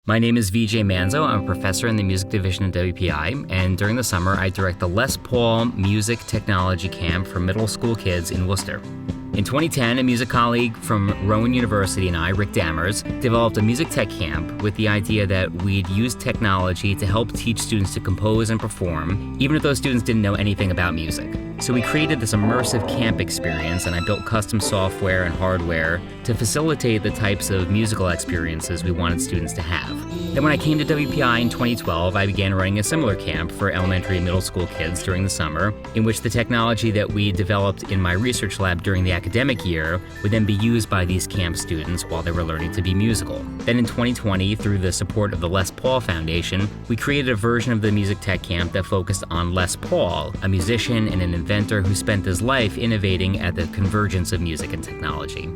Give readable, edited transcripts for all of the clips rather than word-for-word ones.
My name is VJ Manzo. I'm a professor in the music division at WPI, and during the summer, I direct the Les Paul Music Technology Camp for middle school kids in Worcester. In 2010, a music colleague from Rowan University and I, Rick Dammers, developed a music tech camp with the idea that we'd use technology to help teach students to compose and perform, even if those students didn't know anything about music. So we created this immersive camp experience, and I built custom software and hardware to facilitate the types of musical experiences we wanted students to have. Then when I came to WPI in 2012, I began running a similar camp for elementary and middle school kids during the summer, in which the technology that we developed in my research lab during the academic year would then be used by these camp students while they were learning to be musical. Then in 2020, through the support of the Les Paul Foundation, we created a version of the music tech camp that focused on Les Paul, a musician and an inventor who spent his life innovating at the convergence of music and technology.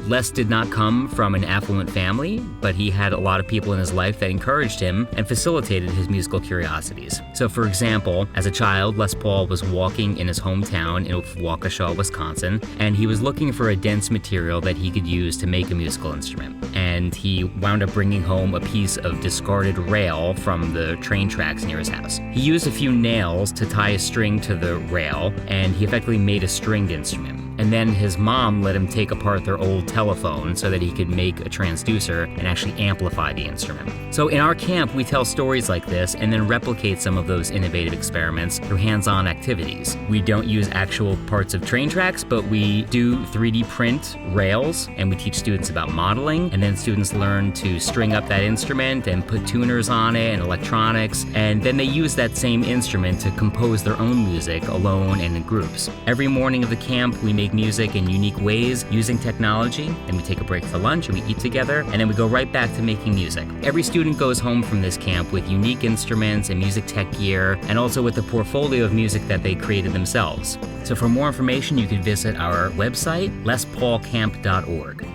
Les did not come from an affluent family, but he had a lot of people in his life that encouraged him and facilitated his musical curiosities. So for example, as a child, Les Paul was walking in his hometown in Waukesha, Wisconsin, and he was looking for a dense material that he could use to make a musical instrument. And he wound up bringing home a piece of discarded rail from the train tracks near his house. He used a few nails to tie a string to the rail, and he effectively made a stringed instrument. And then his mom let him take apart their old telephone so that he could make a transducer and actually amplify the instrument. So in our camp, we tell stories like this and then replicate some of those innovative experiments through hands-on activities. We don't use actual parts of train tracks, but we do 3D print rails, and we teach students about modeling, and then students learn to string up that instrument and put tuners on it and electronics, and then they use that same instrument to compose their own music alone and in groups. Every morning of the camp, we make music in unique ways using technology, and we take a break for lunch and we eat together, and then we go right back to making music. Every student goes home from this camp with unique instruments and music tech gear, and also with a portfolio of music that they created themselves. So for more information, you can visit our website, lespaulcamp.org.